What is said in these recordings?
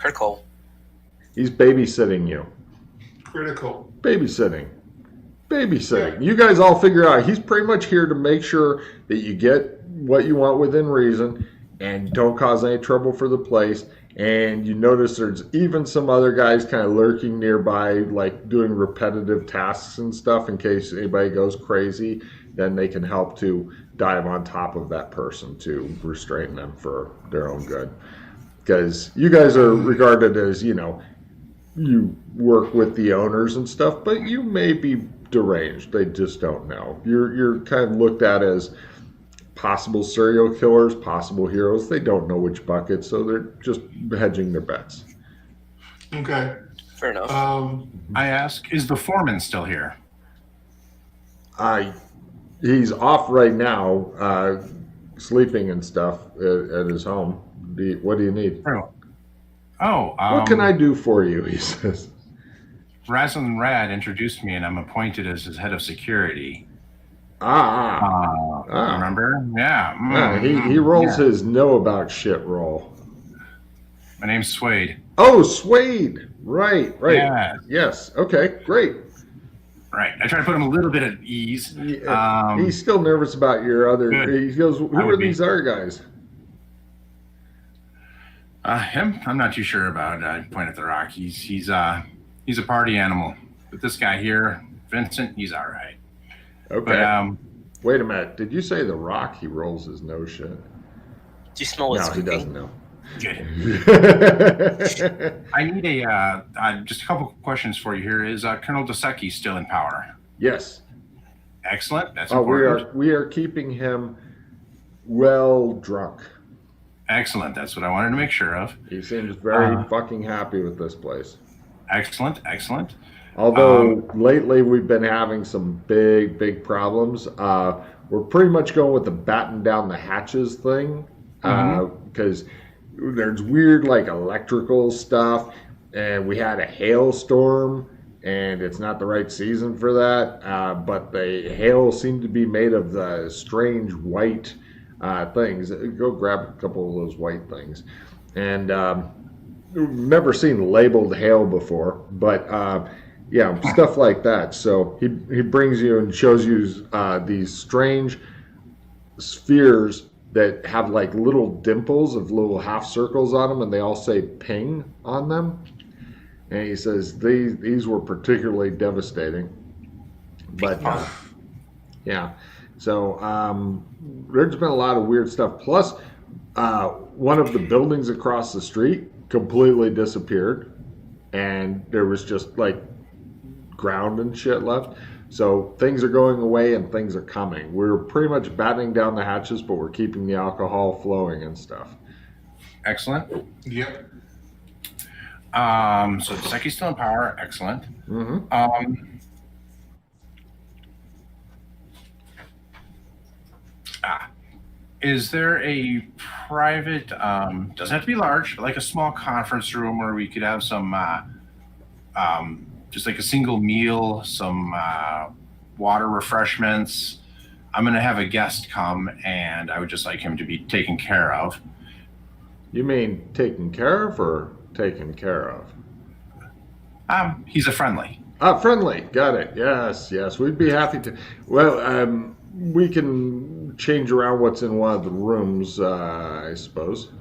Critical. He's babysitting you. Critical. Babysitting. Yeah. You guys all figure out he's pretty much here to make sure that you get what you want within reason and don't cause any trouble for the place. And you notice there's even some other guys kind of lurking nearby, like doing repetitive tasks and stuff in case anybody goes crazy. Then they can help to dive on top of that person to restrain them for their own good. Because you guys are regarded as, you work with the owners and stuff, but you may be deranged. They just don't know. You're kind of looked at as possible serial killers, possible heroes. They don't know which bucket, so they're just hedging their bets. Okay. Fair enough. I ask, is the foreman still here? He's off right now, sleeping and stuff at his home. What do you need? What can I do for you? He says. Razzle Rad introduced me, and I'm appointed as his head of security. Remember? Yeah. He rolls his know about shit roll. My name's Suede. Oh, Suede. Right. Yeah. Yes. Okay, great. Right. I try to put him a little bit at ease. He's still nervous about your other... Good. He goes, who are these other guys? Him? I'm not too sure about. I point at the rock. He's a party animal. But this guy here, Vincent, he's all right. Okay. But, wait a minute. Did you say the rock? He rolls his nose shit. Do you smell what's No, he cooking? doesn't know. Good. I need just a couple questions for you here. Is Colonel Dosecki still in power? Yes. Excellent. That's important. We are keeping him well drunk. Excellent. That's what I wanted to make sure of. He seems very fucking happy with this place. Excellent. Although lately we've been having some big problems. We're pretty much going with the batten down the hatches thing because there's weird like electrical stuff, and we had a hailstorm, and it's not the right season for that. But the hail seemed to be made of the strange white things. Go grab a couple of those white things, and we've never seen labeled hail before, but stuff like that. So he brings you and shows you these strange spheres that have like little dimples of little half circles on them, and they all say ping on them. And he says these were particularly devastating. But so there's been a lot of weird stuff. Plus, one of the buildings across the street completely disappeared, and there was just like ground and shit left. So things are going away and things are coming. We're pretty much battening down the hatches, but we're keeping the alcohol flowing and stuff. Excellent. Yep. So Dosekki's still in power. Excellent. Is there a private, doesn't have to be large, but like a small conference room where we could have some, just like a single meal, some water refreshments. I'm going to have a guest come, and I would just like him to be taken care of. You mean taken care of or taken care of? He's a friendly. Friendly. Got it. Yes. We'd be happy to. Well, we can change around what's in one of the rooms, I suppose.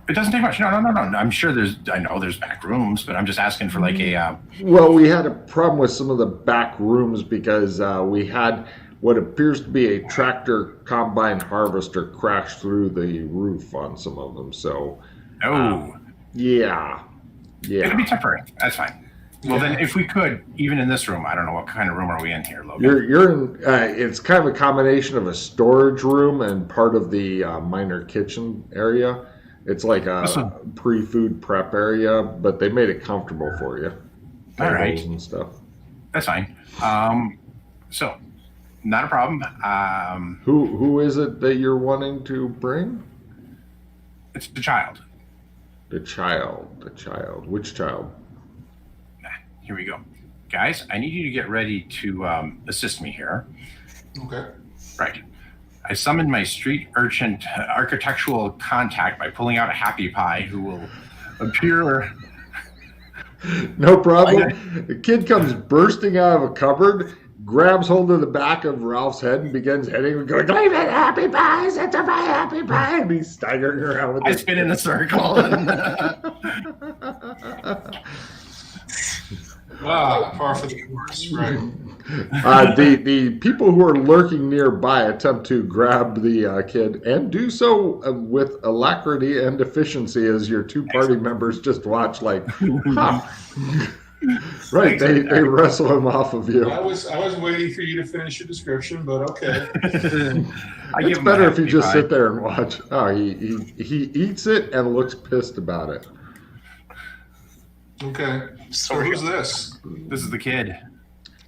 It doesn't take much. No. I'm sure I know there's back rooms, but I'm just asking for like a... Well, we had a problem with some of the back rooms because we had what appears to be a tractor combine harvester crash through the roof on some of them. So... Yeah. It'll be temporary. That's fine. Well, then, if we could, even in this room, I don't know what kind of room are we in here, Logan? You're in. It's kind of a combination of a storage room and part of the minor kitchen area. It's like a pre-food prep area, but they made it comfortable for you. All right. And stuff. That's fine. So, not a problem. Who is it that you're wanting to bring? It's the child. The child. Which child? Here we go. Guys, I need you to get ready to assist me here. Okay. Right. I summoned my street urchin architectural contact by pulling out a happy pie who will A pure. No problem. The kid comes bursting out of a cupboard, grabs hold of the back of Ralph's head, and begins hitting him, going, "Leave it, happy pies! It's a my happy pie!" And he's staggering around with I this spin in a circle. Par for the course, right? The people who are lurking nearby attempt to grab the kid and do so with alacrity and efficiency as your two party members just watch like, huh. Right, they wrestle him off of you. I was waiting for you to finish your description, but okay. It's better if you just sit there and watch. Oh, he eats it and looks pissed about it. Okay. So who's this? This is the kid.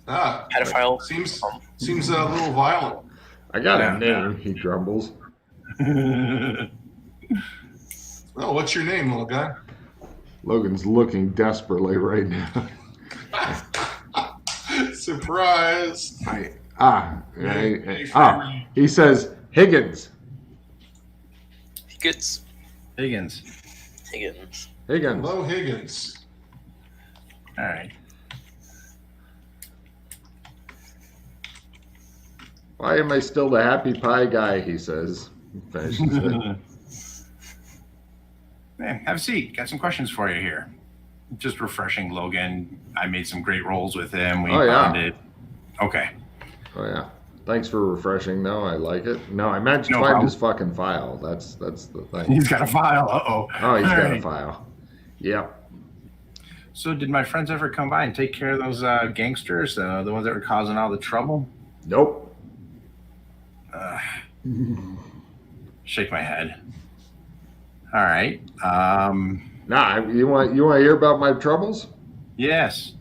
Pedophile. Seems a little violent. I got a name, he grumbles. Oh, what's your name, little guy? Logan's looking desperately right now. Surprise. He says Higgins. Higgins. Hello, Higgins. All right. Why am I still the happy pie guy? He says. Finishes it. Man, have a seat. Got some questions for you here. Just refreshing Logan. I made some great rolls with him. We bonded. Okay. Oh yeah. Thanks for refreshing though. I like it. No, I managed to find his fucking file. That's the thing. He's got a file. Oh, he's got a file. Yep. So did my friends ever come by and take care of those gangsters, the ones that were causing all the trouble? Nope. Shake my head. All right. Nah, you want to hear about my troubles? Yes.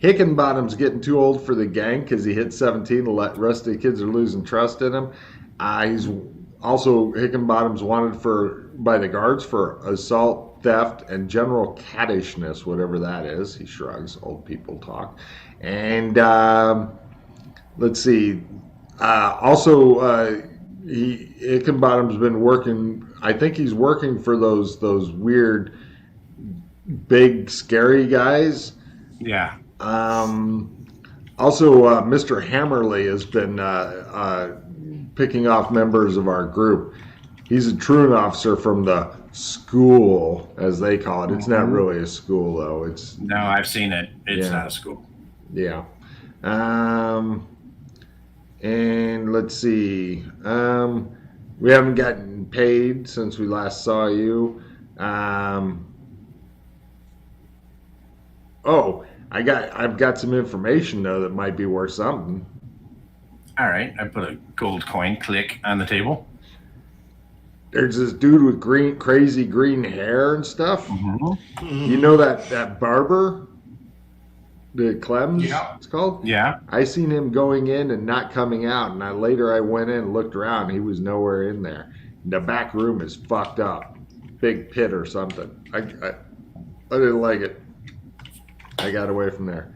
Hickenbottom's getting too old for the gang because he hit 17. The rest of the kids are losing trust in him. He's also Hickenbottom's wanted by the guards for assault, theft, and general cattishness, whatever that is. He shrugs. Old people talk. And let's see. Hickenbottom's been working. I think he's working for those weird, big, scary guys. Yeah. Mr. Hammerly has been picking off members of our group. He's a truant officer from the school, as they call it. It's not really a school, though. No, I've seen it. It's not a school. Yeah. And let's see. We haven't gotten paid since we last saw you. I've got some information though that might be worth something. All right, I put a gold coin click on the table. There's this dude with crazy green hair and stuff. Mm-hmm. You know that barber, the Clems, it's called? Yeah. I seen him going in and not coming out, and later I went in and looked around, and he was nowhere in there. The back room is fucked up. Big pit or something. I didn't like it. I got away from there.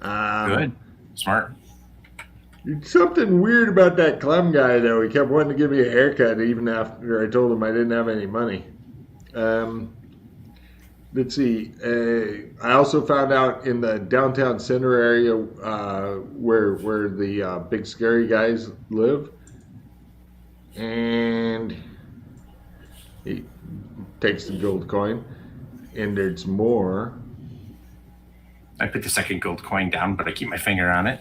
Good. Smart. Something weird about that Clem guy, though. He kept wanting to give me a haircut even after I told him I didn't have any money. Let's see. I also found out in the downtown center area where the big scary guys live. And he takes the gold coin. And there's more. I put the second gold coin down, but I keep my finger on it.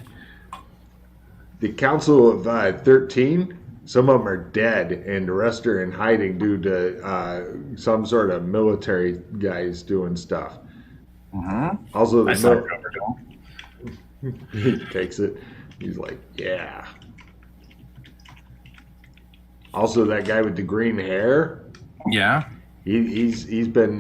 The Council of 13, some of them are dead, and the rest are in hiding due to some sort of military guys doing stuff. Mm-hmm. Also, he takes it. He's like, yeah. Also, that guy with the green hair. Yeah. He's been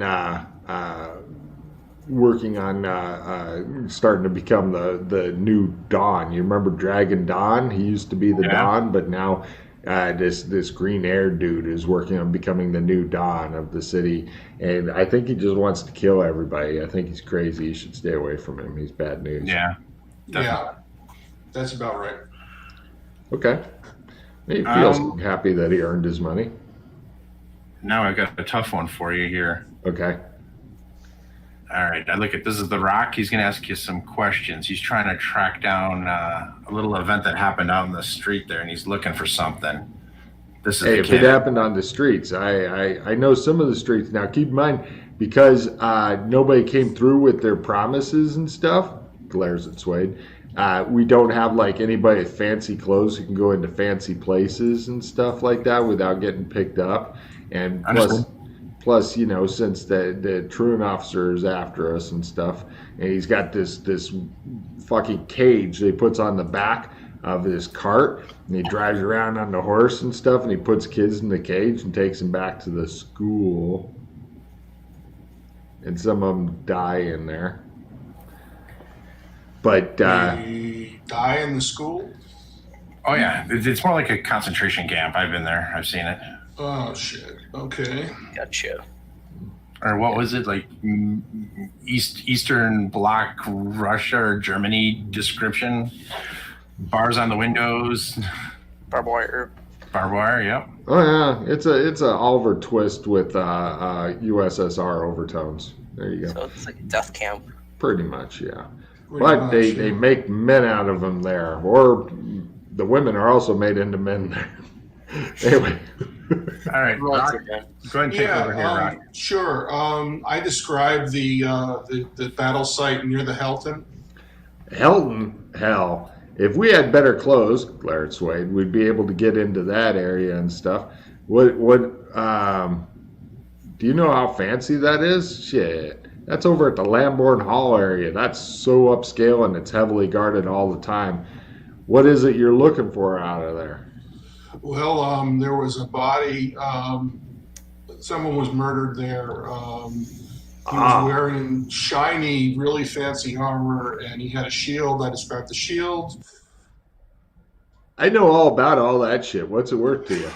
working on starting to become the new Dawn. You remember Dragon Dawn? He used to be the Dawn, but now this green haired dude is working on becoming the new Dawn of the city. And I think he just wants to kill everybody. I think he's crazy. You should stay away from him. He's bad news. Yeah. Definitely. Yeah. That's about right. Okay. He feels happy that he earned his money. Now I've got a tough one for you here. Okay. All right. I look at this is The Rock. He's going to ask you some questions. He's trying to track down a little event that happened out in the street there, and he's looking for something. This is Hey, the if kid. it happened on the streets, I know some of the streets. Now, keep in mind, because nobody came through with their promises and stuff, glares at Suede, we don't have like anybody with fancy clothes who can go into fancy places and stuff like that without getting picked up. And plus, you know, since the truant officer is after us and stuff, and he's got this fucking cage that he puts on the back of his cart, and he drives around on the horse and stuff, and he puts kids in the cage and takes them back to the school, and some of them die in there. But They die in the school? Oh, yeah. It's more like a concentration camp. I've been there. I've seen it. Oh, shit. Okay. Gotcha. Or what was it? Like Eastern Bloc Russia or Germany description? Bars on the windows. Barbed wire. Barbed wire, yep. oh yeah, it's a Oliver Twist with USSR overtones. There you go. So it's like a death camp. Pretty much, yeah. Pretty But much, they make men out of them there, or the women are also made into men there. Anyway. All right, Rock, go ahead and take over here, Rock. Sure. I described the battle site near the Helton. Helton, hell, if we had better clothes, glared Suede, we'd be able to get into that area and stuff. What do you know how fancy that is? Shit. That's over at the Lambourne Hall area. That's so upscale and it's heavily guarded all the time. What is it you're looking for out of there? Well, there was a body. Someone was murdered there. He was wearing shiny, really fancy armor, and he had a shield. I described the shield. I know all about all that shit. What's it worth to you?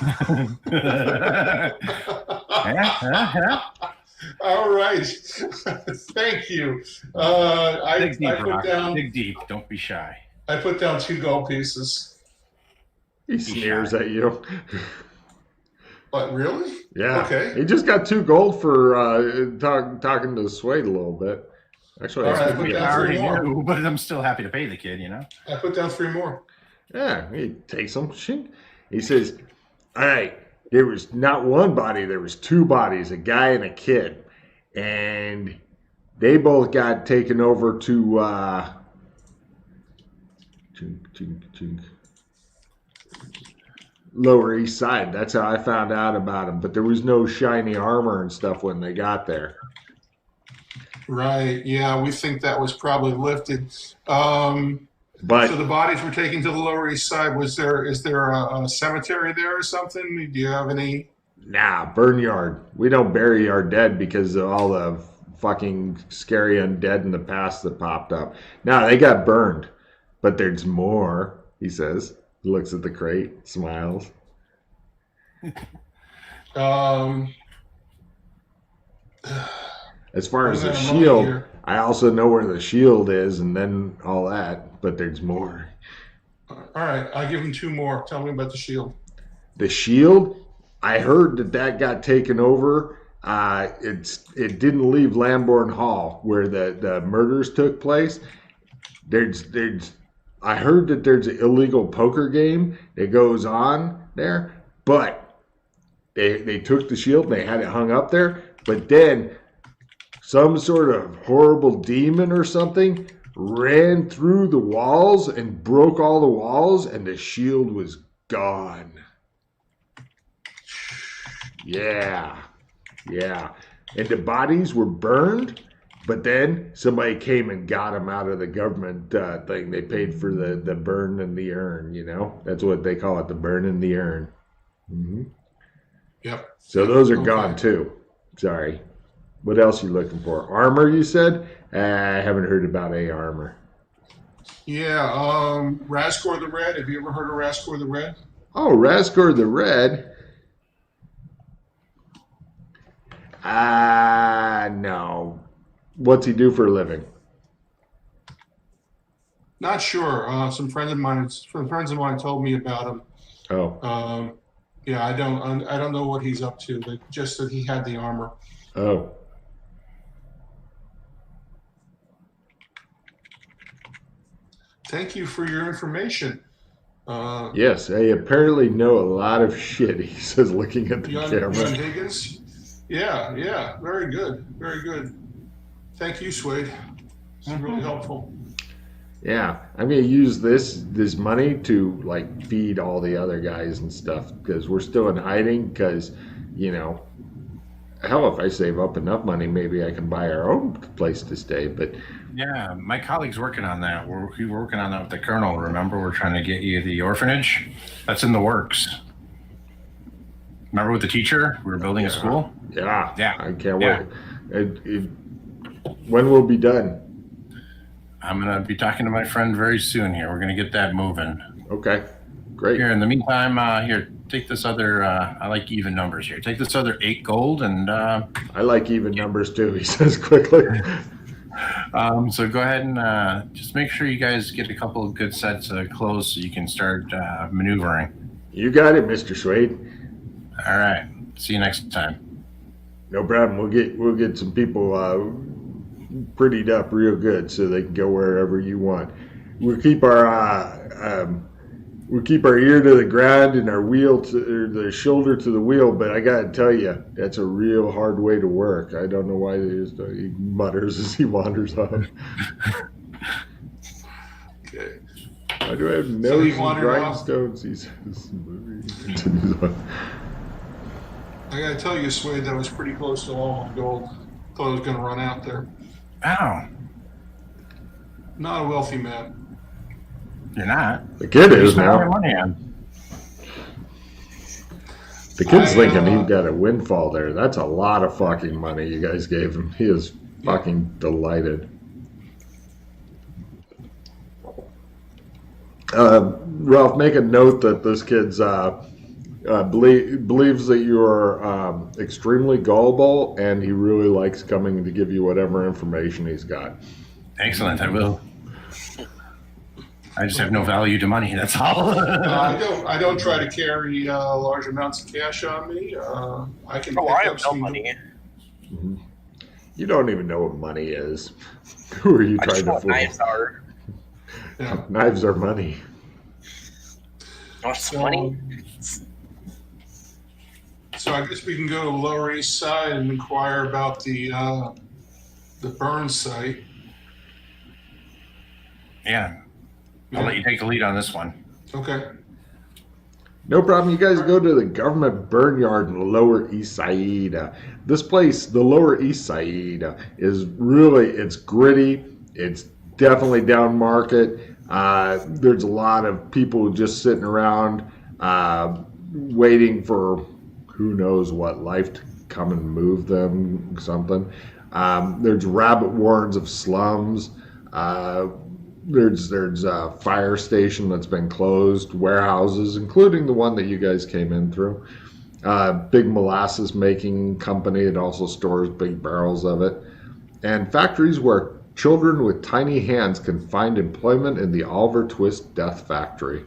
All right. Thank you. Dig deep, Rock. Dig deep. Don't be shy. I put down 2 gold pieces. He sneers at you. But really? Yeah. Okay. He just got 2 gold for talking to Suede a little bit. Actually, All right, I already knew, but I'm still happy to pay the kid, you know? I put down 3 more. yeah, he takes them. He says, all right, there was not one body, there was 2 bodies, a guy and a kid. And they both got taken over to Lower East Side. That's how I found out about them. But there was no shiny armor and stuff when they got there. Right. Yeah, we think that was probably lifted. But So the bodies were taken to the Lower East Side. Is there a cemetery there or something? Do you have any? nah, burn yard. We don't bury our dead because of all the fucking scary undead in the past that popped up. Now they got burned, but there's more. He says. He looks at the crate, smiles. As far as the shield, I also know where the shield is, and then all that. But there's more. All right, I'll give him 2 more. Tell me about the shield. The shield, I heard that got taken over. It didn't leave Lambourne Hall where the murders took place. I heard that there's an illegal poker game that goes on there, but they took the shield and they had it hung up there. But then some sort of horrible demon or something ran through the walls and broke all the walls, and the shield was gone. Yeah. And the bodies were burned, but then somebody came and got them out of the government thing. They paid for the burn in the urn, you know? That's what they call it, the burn in the urn. Mm-hmm. Yep. So those are gone too. Sorry. What else are you looking for? Armor, you said? I haven't heard about a armor. Yeah, Raskor the Red. Have you ever heard of Raskor the Red? Oh, Raskor the Red. No. What's he do for a living? Not sure. Some friends of mine told me about him. Oh. Yeah, I don't know what he's up to, but just that he had the armor. Oh. thank you for your information. Yes, I apparently know a lot of shit, he says, looking at the Young camera. Higgins. Yeah, very good, very good. Thank you, Swade. It's really helpful. Yeah, I'm gonna use this money to like feed all the other guys and stuff because we're still in hiding. Because, you know, hell, if I save up enough money, maybe I can buy our own place to stay. But Yeah, my colleague's working on that. We're working on that with the colonel. Remember, we're trying to get you the orphanage. That's in the works. Remember with the teacher? We were building a school. yeah, Yeah. I can't Yeah. wait. When will it be done? I'm gonna be talking to my friend very soon. Here, we're gonna get that moving. Okay, great. Here, in the meantime, here, take this other. I like even numbers here. Take this other 8 gold, and I like even numbers too, he says quickly. so go ahead and just make sure you guys get a couple of good sets of clothes so you can start maneuvering. You got it, Mr. Swade. All right. See you next time. No problem. We'll get some people prettied up real good so they can go wherever you want. We'll keep our ear to the ground and our wheel or the shoulder to the wheel. But I gotta tell you, that's a real hard way to work. I don't know why he mutters as he wanders off. Okay. Why do I have So nose he and wandered off. grindstones? He continues on. I gotta tell you, Swade, that was pretty close to all my gold. Thought I was gonna run out there. Ow. Not a wealthy man. You're not. The kid You is spent all your now. money on. The kid's I, thinking he got a windfall there. That's a lot of fucking money you guys gave him. He is fucking delighted. Ralph, make a note that this kid's believes that you are extremely gullible, and he really likes coming to give you whatever information he's got. Excellent. I will. I just have no value to money. That's all. I don't try to carry large amounts of cash on me. I can. Oh, pick I up have no some- money. You don't even know what money is. Who are you I just trying know to what fool? knives are. Yeah. Knives are money. What's money? So I guess we can go to the Lower East Side and inquire about the burn site. Yeah. I'll let you take the lead on this one. Okay. No problem. You guys go to the government burn yard in the Lower East Side. This place, the Lower East Side, is really, it's gritty. It's definitely down market. There's a lot of people just sitting around waiting for who knows what life to come and move them, something. There's rabbit warrens of slums. There's a fire station that's been closed, warehouses, including the one that you guys came in through. Big molasses making company. It also stores big barrels of it. And factories where children with tiny hands can find employment in the Oliver Twist Death Factory.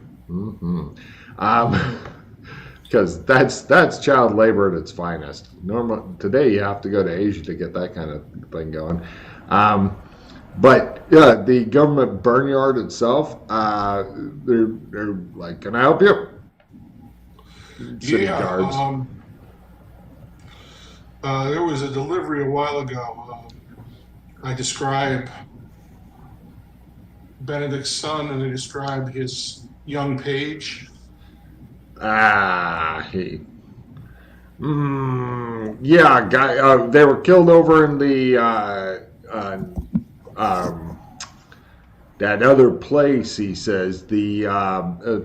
Because that's child labor at its finest. Today you have to go to Asia to get that kind of thing going. But yeah, the government burnyard itself, they're like, "Can I help you?" City guards. There was a delivery a while ago. I described Benedict's son, and I described his young page. Yeah, guy. They were killed over in the that other place. He says the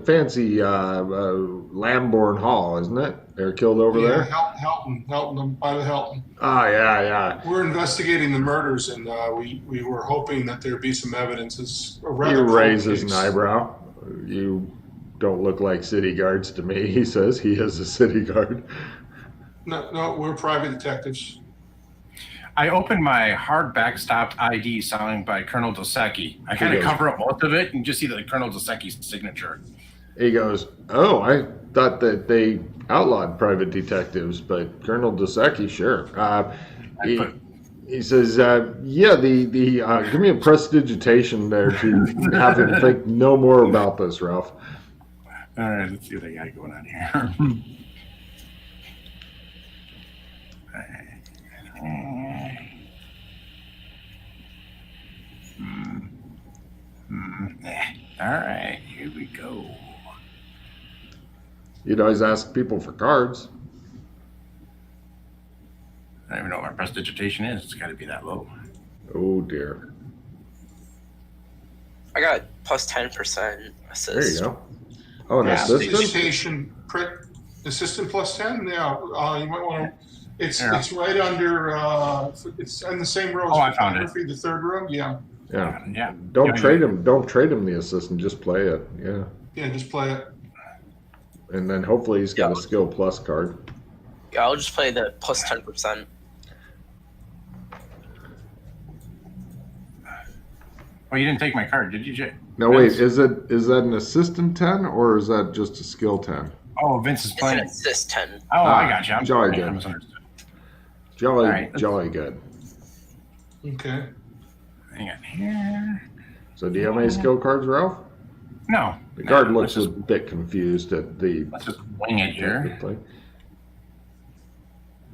fancy Lambourne Hall, isn't it? They were killed over there. Helton, by the Helton. Oh yeah. We're investigating the murders, and we were hoping that there'd be some evidence. It's a He rather cold raises case. an eyebrow. You don't look like city guards to me. He says he is a city guard. No, we're private detectives. I opened my hard backstopped ID signed by Colonel Dosecki. I kind of cover up most of it and just see the Colonel Dosecki's signature. He goes, "Oh, I thought that they outlawed private detectives, but Colonel Dosecki, sure." He says, "Yeah, the give me a prestidigitation there to have him think no more about this, Ralph." All right, let's see what I got going on here. All right, here we go. You'd always ask people for cards. I don't even know what my prestidigitation is. It's got to be that low. Oh dear. I got plus 10% assist. There you go. Oh, an Yeah, assistant? Assistant plus 10? Yeah, you might want to. It's right under. It's in the same row Oh, as I found it. photography, the third row. Yeah. Yeah. Don't trade him. Don't trade him the assistant. Just play it. Yeah. Yeah, just play it. And then hopefully he's got a skill plus card. Yeah, I'll just play the plus 10%. Oh, you didn't take my card, did you, Jay? No, wait. Is that an assistant 10 or is that just a skill 10? Oh, Vince is It's playing. an assist 10. Oh, I got you. I'm jolly sorry. good. I misunderstood. Jolly, All right. jolly good. Okay. Hang on here. So do you have any skill cards, Ralph? No. The guard No, looks a bit confused at the Let's just wing it here. thing.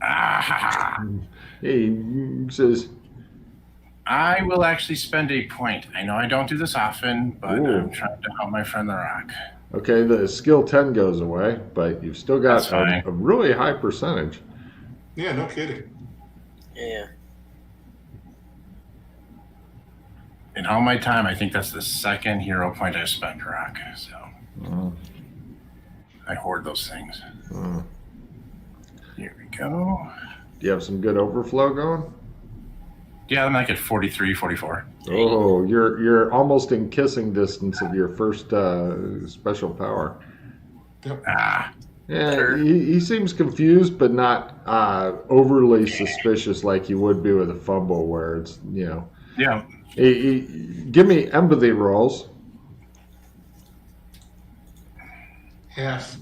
Ah, He says, I will actually spend a point. I know I don't do this often, but Ooh. I'm trying to help my friend the Rock. okay, the skill 10 goes away, but you've still got That's fine. a really high percentage. Yeah, no kidding. Yeah. In all my time, I think that's the second hero point I've spent, Rock. So Mm, I hoard those things. mm. Here we go. Do you have some good overflow going? Yeah, I'm like at 43, 44. Oh, you're almost in kissing distance of your first special power. Ah, Yeah, Sure. he seems confused, but not overly suspicious like you would be with a fumble, where it's yeah. Give me empathy rolls. Half.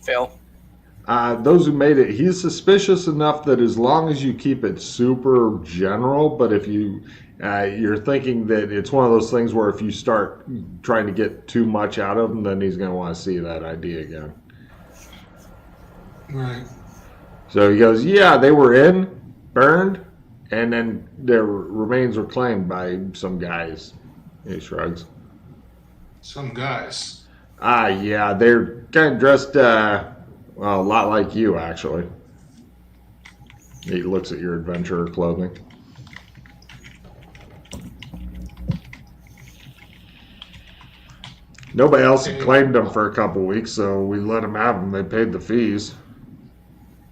Fail. Those who made it, he's suspicious enough that as long as you keep it super general, but if you're thinking that it's one of those things where if you start trying to get too much out of him, then he's going to want to see that idea again. Right. So he goes, yeah, they were burned, and then their remains were claimed by some guys. He shrugs. Some guys. Yeah, they're kind of dressed, well, a lot like you, actually. He looks at your adventurer clothing. Nobody else had claimed them for a couple weeks, so we let them have them. They paid the fees.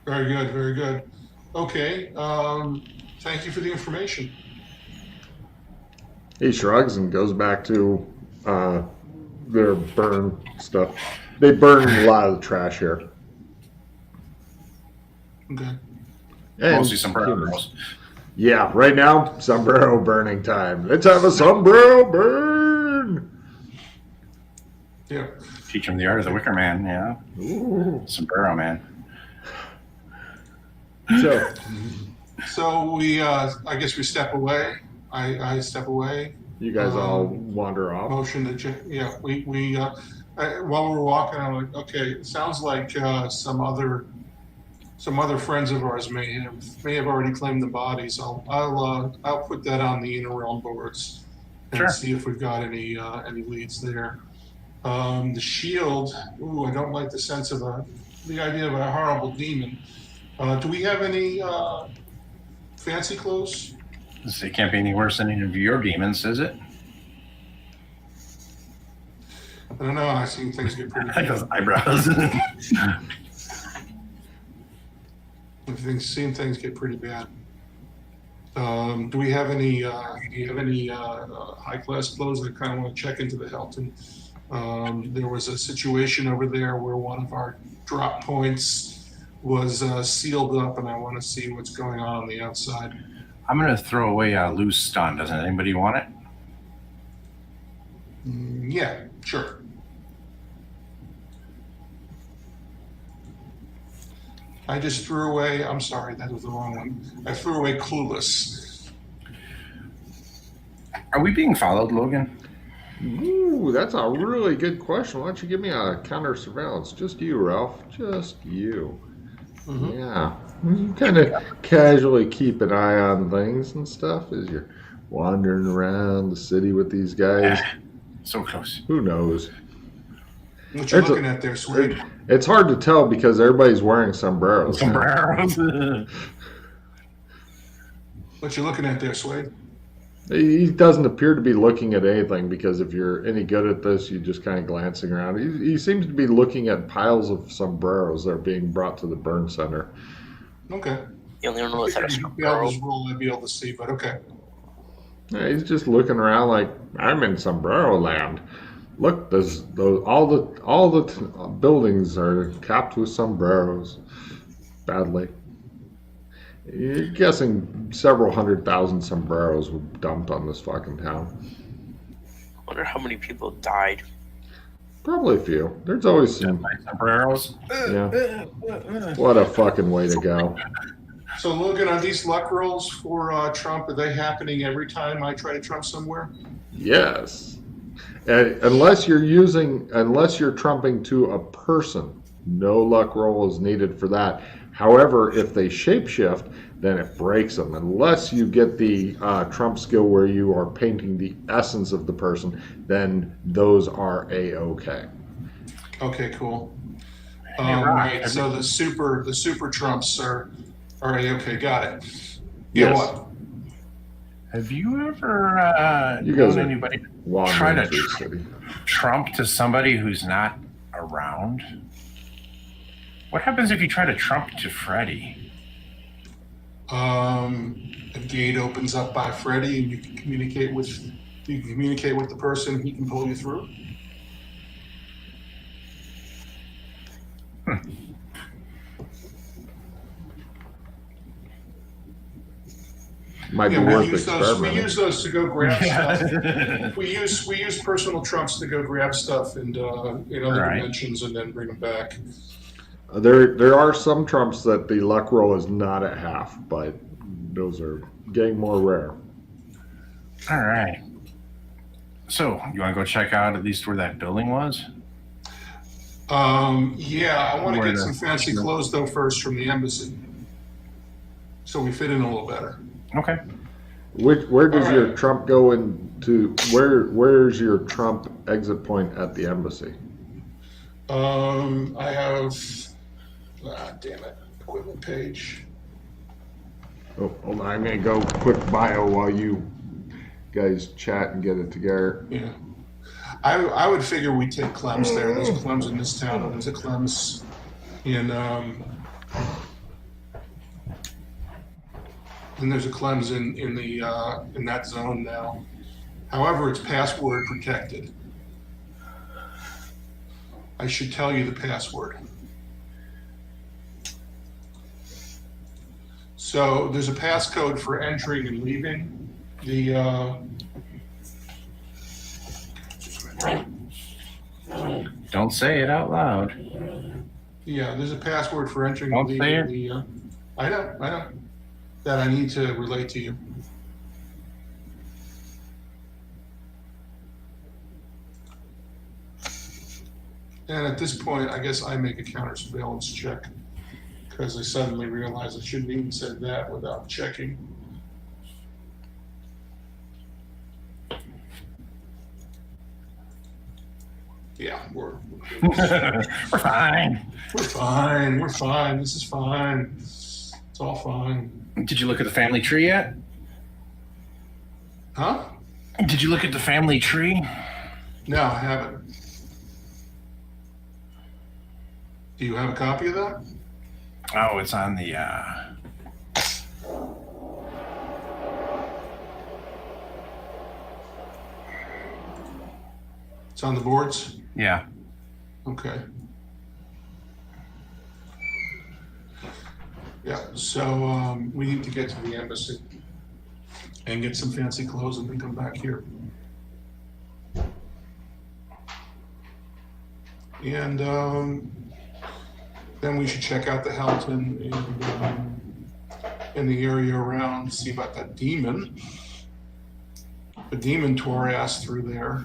Very good. Very good. Okay. Thank you for the information. He shrugs and goes back to their burn stuff. They burn a lot of the trash here. Okay. And Mostly sombrero humans. girls. Yeah, right now, sombrero burning time. Let's have a sombrero burn! Yeah. Teach him the art of the Wicker Man, yeah. Ooh. Sombrero Man. So we, I guess we step away. I step away. You guys all wander off. Motion to, yeah. We while we're walking, I'm like, okay, it sounds like some other friends of ours may have already claimed the bodies. I'll put that on the inner realm boards and Sure. see if we've got any leads there. The shield. Ooh, I don't like the sense of the idea of a horrible demon. Do we have any fancy clothes? It can't be any worse than any of your demons, is it? I don't know. I've seen things get pretty I like bad. those eyebrows. Seen things get pretty bad. Do we have any? Do you have any high class clothes? I kind of want to check into the Helton. There was a situation over there where one of our drop points was sealed up, and I want to see what's going on the outside. I'm going to throw away a loose stun. Doesn't anybody want it? Yeah, sure. I just threw away. I'm sorry, that was the wrong one. I threw away Clueless. Are we being followed, Logan? Ooh, that's a really good question. Why don't you give me a counter surveillance? Just you, Ralph. Just you. Mm-hmm. Yeah. You kind of casually keep an eye on things and stuff as you're wandering around the city with these guys. So close. Who knows? What you looking at there, Swede? It's hard to tell because everybody's wearing sombreros. Sombreros. What you looking at there, Swede? He doesn't appear to be looking at anything because if you're any good at this, you're just kind of glancing around. He seems to be looking at piles of sombreros that are being brought to the burn center. Okay. The only one without a If you sombrero. failed this rule, I'd be able to see, but okay. Yeah, he's just looking around like, I'm in sombrero land. Look, all the buildings are capped with sombreros. Badly. You're guessing several 100,000 sombreros were dumped on this fucking town. I wonder how many people died. Probably a few. There's always some. Sombreros. Yeah. What a fucking way to go. So, Logan, are these luck rolls for Trump, are they happening every time I try to Trump somewhere? Yes. And unless you're trumping to a person, no luck roll is needed for that. However, if they shapeshift, then it breaks them. Unless you get the trump skill where you are painting the essence of the person, then those are a-okay. Okay, cool. Right. Right. So the super trumps are okay. Got it. Yeah. Yes. What? Have you ever You guys known are anybody Wandering try to through the city. trump to somebody who's not around? What happens if you try to trump to Freddy? A gate opens up by Freddy, and you can communicate with the person. He can pull you through. Might be Yeah, worth we use experimenting. those to go grab stuff. We use personal trumps to go grab stuff and in other Right. dimensions, and then bring them back. There are some trumps that the luck roll is not at half, but those are getting more rare. All right. So, you want to go check out at least where that building was? Yeah, I want to Where get the- some fancy clothes though first from the embassy, so we fit in a little better. Okay. Where does All your right. trump go into? Where's your trump exit point at the embassy? I have. Damn it! Equipment page. Oh, hold on, I'm gonna go quick bio while you guys chat and get it together. Yeah. I would figure we take Clem's there. There's Clem's in this town, and there's a Clem's in and there's a Clem's in the in that zone now. However, it's password protected. I should tell you the password. So there's a passcode for entering and leaving the. Don't say it out loud. Yeah, there's a password for entering Don't and say leaving the. I know. That I need to relate to you. And at this point, I guess I make a counter surveillance check because I suddenly realize I shouldn't even said that without checking. Yeah, we're We're fine. fine. We're fine. This is fine. It's all fine. Did you look at the family tree yet? Huh? Did you look at the family tree? No, I haven't. Do you have a copy of that? Oh, it's on the It's on the boards? yeah. Okay. Yeah, so we need to get to the embassy and get some fancy clothes and then come back here. And then we should check out the Helton and in the area around, see about that demon. The demon tore ass through there.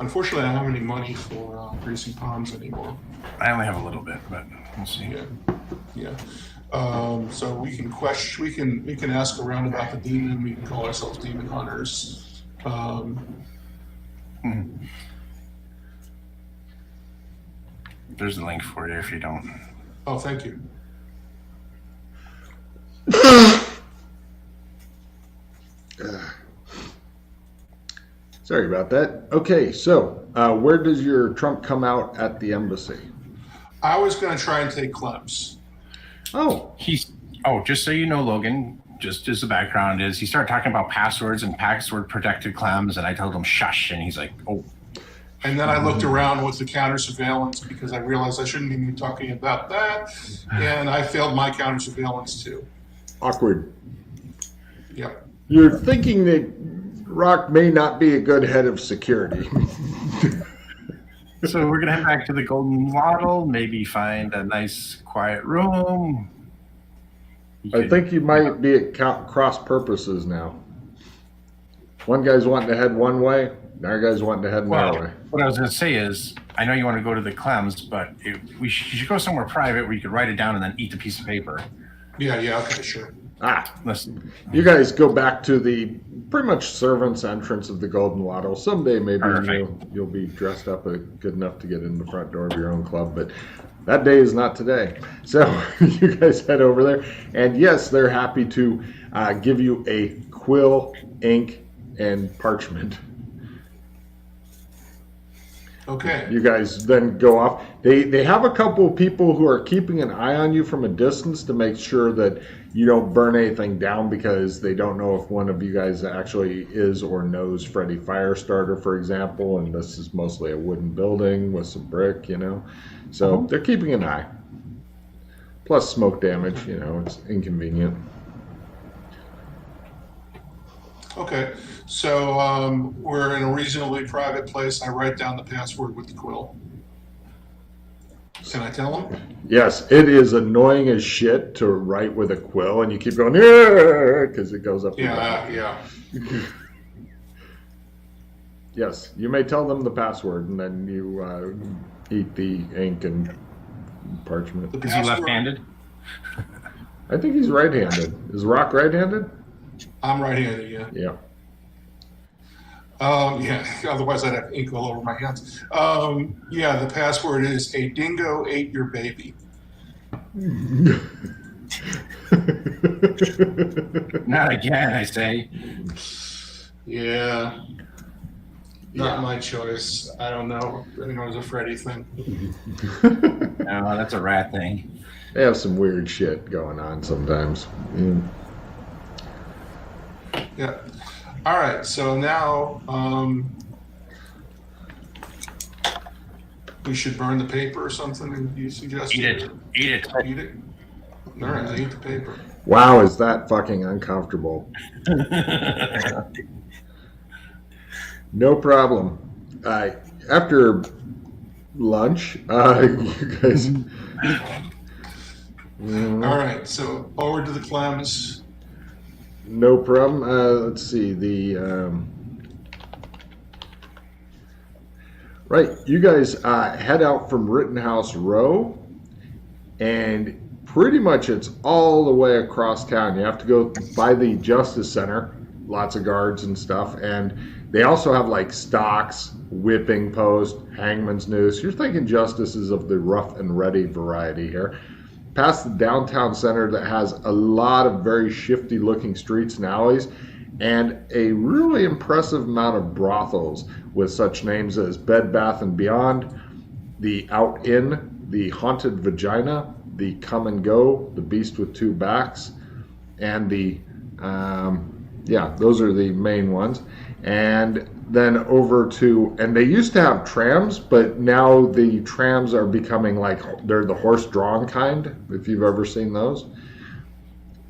Unfortunately, I don't have any money for greasing palms anymore. I only have a little bit, but we'll see. Yeah. So we can we can ask around about the demon. We can call ourselves demon hunters. There's a link for you if you don't. Oh, thank you. Sorry about that. Okay, so where does your trump come out at the embassy? I was going to try and take Clem's. Just so you know, Logan, just as a background is he started talking about passwords and password protected clams, and I told him shush, and he's like, oh. And then I looked around with the counter surveillance because I realized I shouldn't even be talking about that, and I failed my counter surveillance too. Awkward. Yep. You're thinking that Rock may not be a good head of security. So we're gonna head back to the Golden Waddle, maybe find a nice quiet room. I think you might be at cross purposes now. One guy's wanting to head one way, another guy's wanting to head another way. What I was gonna say is, I know you want to go to the Clems, but you should go somewhere private where you could write it down and then eat the piece of paper. Yeah, okay, sure. Listen. You guys go back to the pretty much servants' entrance of the Golden Waddle. Someday maybe you'll be dressed up good enough to get in the front door of your own club, but that day is not today. So you guys head over there, and yes, they're happy to give you a quill, ink, and parchment. Okay. You guys then go off. They have a couple of people who are keeping an eye on you from a distance to make sure that you don't burn anything down, because they don't know if one of you guys actually is or knows Freddy Firestarter, for example, and this is mostly a wooden building with some brick, So they're keeping an eye. Plus smoke damage, it's inconvenient. Okay. So we're in a reasonably private place. I write down the password with the quill. Can I tell them? Yes, it is annoying as shit to write with a quill, and you keep going, yeah, because it goes up. Yeah. Yes, you may tell them the password, and then you eat the ink and parchment. Is he left-handed? I think he's right-handed. Is Rock right-handed? I'm right-handed, yeah. Yeah. Otherwise I'd have ink all over my hands. The password is "a dingo ate your baby." Not again, I say. Yeah. Not my choice. I don't know. I think it was a Freddy thing. No, that's a rat thing. They have some weird shit going on sometimes. Yeah. All right. So now we should burn the paper or something. You suggest? Eat it. Eat it. All right. I eat the paper. Wow, is that fucking uncomfortable? No problem. After lunch, you guys. All right. So over to the Clems. No problem. Let's see. Right, you guys head out from Rittenhouse Row, and pretty much it's all the way across town. You have to go by the Justice Center, lots of guards and stuff, and they also have like stocks, whipping post, hangman's noose. You're thinking justices of the rough and ready variety here. Past the downtown center that has a lot of very shifty looking streets and alleys, and a really impressive amount of brothels with such names as Bed Bath & Beyond, the Out Inn, the Haunted Vagina, the Come and Go, the Beast with Two Backs, and the those are the main ones. And then over to, and they used to have trams, but now the trams are becoming like, they're the horse-drawn kind, if you've ever seen those.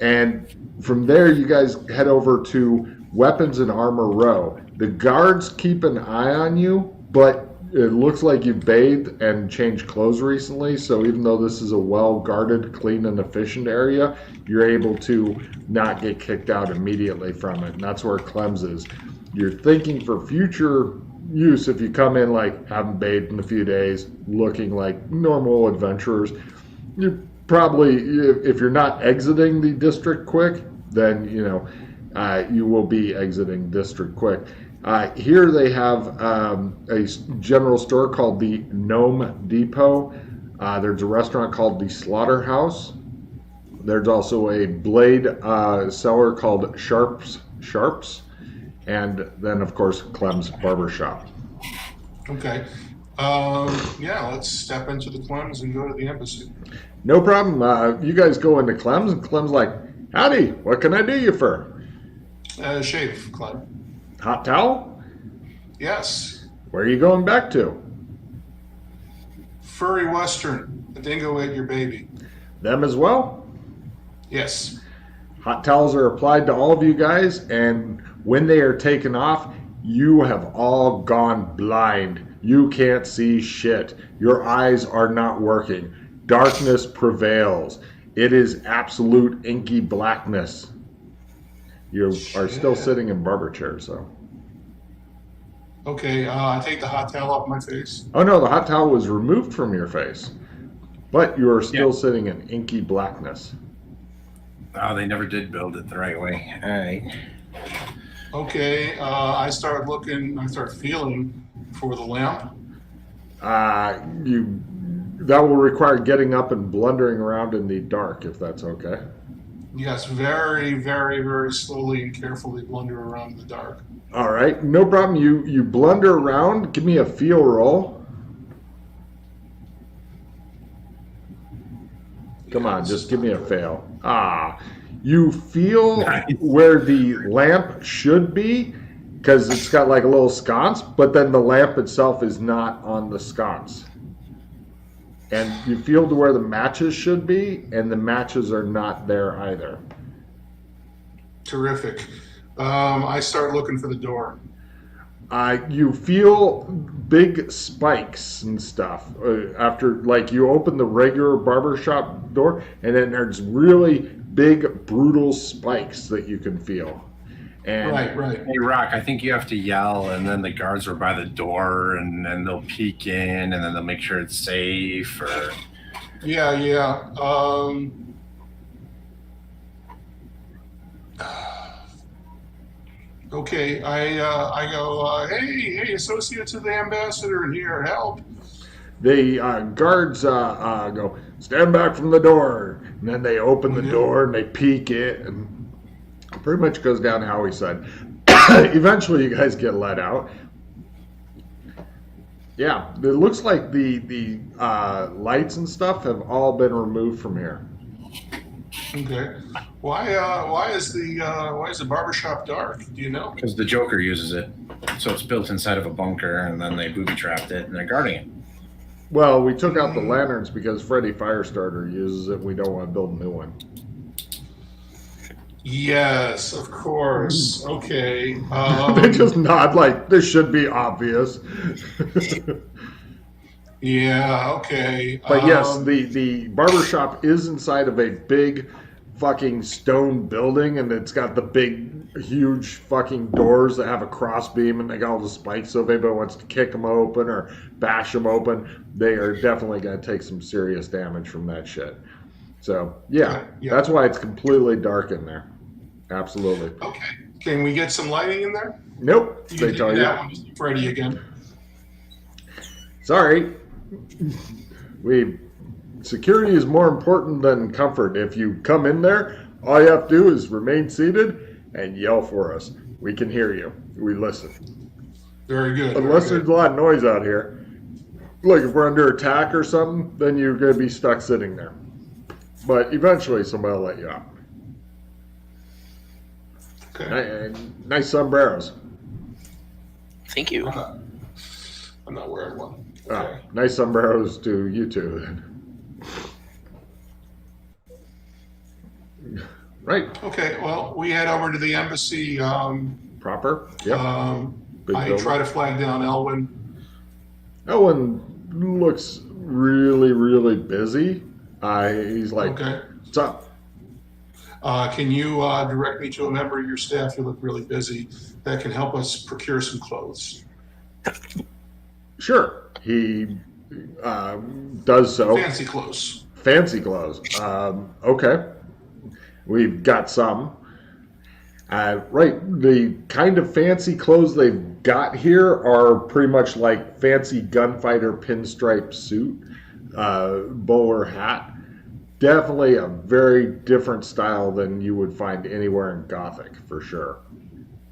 And from there, you guys head over to Weapons and Armor Row. The guards keep an eye on you, but it looks like you've bathed and changed clothes recently, so even though this is a well-guarded, clean, and efficient area, you're able to not get kicked out immediately from it, and that's where Clem's is. You're thinking for future use if you come in like haven't bathed in a few days, looking like normal adventurers. You probably, if you're not exiting the district quick, then you will be exiting district quick. Here they have a general store called the Gnome Depot. There's a restaurant called the Slaughterhouse. There's also a blade seller called Sharps. And then, of course, Clem's Barbershop. Okay. Let's step into the Clem's and go to the embassy. No problem. You guys go into Clem's, and Clem's like, howdy, what can I do you for? Shave, Clem. Hot towel? Yes. Where are you going back to? Furry Western. The dingo ate your baby. Them as well? Yes. Hot towels are applied to all of you guys, and when they are taken off, you have all gone blind. You can't see shit. Your eyes are not working. Darkness prevails. It is absolute inky blackness. You are still sitting in barber chairs, so. Okay, I take the hot towel off my face. Oh no, the hot towel was removed from your face. But you are still sitting in inky blackness. Oh, they never did build it the right way. All right. Okay, I start feeling for the lamp. That will require getting up and blundering around in the dark, if that's okay. Yes, very, very, very slowly and carefully blunder around in the dark. All right, no problem. You blunder around. Give me a feel roll. Come on, just give me a fail. You feel where the lamp should be, because it's got like a little sconce, but then the lamp itself is not on the sconce. And you feel to where the matches should be, and the matches are not there either. Terrific. I start looking for the door. You feel big spikes and stuff after, like, you open the regular barbershop door, and then there's really big, brutal spikes that you can feel. And Right. Hey, Rock, I think you have to yell, and then the guards are by the door, and then they'll peek in, and then they'll make sure it's safe. Or Yeah. Okay, I go, hey, associates of the ambassador here, help. the guards go, stand back from the door. And then they open the door and they peek it, and pretty much goes down how he said. Eventually, you guys get let out. Yeah, it looks like the lights and stuff have all been removed from here. Okay. Why is the barbershop dark? Do you know? because the Joker uses it, so it's built inside of a bunker, and then they booby trapped it, and they're guarding it. Well, we took out the lanterns because Freddy Firestarter uses it. We don't want to build a new one. Yes, of course. Okay. They just nod like this should be obvious. Yeah. Okay. But yes, the barbershop is inside of a big fucking stone building, and it's got the big, huge fucking doors that have a cross beam, and they got all the spikes. So if anybody wants to kick them open or bash them open, they are definitely going to take some serious damage from that shit. So yeah, that's why it's completely dark in there. Absolutely. Okay. Can we get some lighting in there? Nope. You They can tell do you. that one, Mr. Freddy again. Sorry. Security is more important than comfort. If you come in there, all you have to do is remain seated and yell for us. We can hear you. We listen. Very good. Unless there's a lot of noise out here. Like if we're under attack or something, then you're going to be stuck sitting there. But eventually somebody will let you out. Okay. Nice sombreros. Thank you. I'm not wearing one. Okay. Nice sombreros to you two then. Right. Okay, well, we head over to the embassy. Proper? Yep. Big I building. try to flag down Elwin. That one looks really, really busy. He's like, Okay. "What's up?" Can you direct me to a member of your staff? You look really busy. That can help us procure some clothes. Sure. He does so. Fancy clothes. Fancy clothes. Okay. We've got some. Right. The kind of fancy clothes they've got here are pretty much like fancy gunfighter pinstripe suit, bowler hat. Definitely a very different style than you would find anywhere in Gothic, for sure.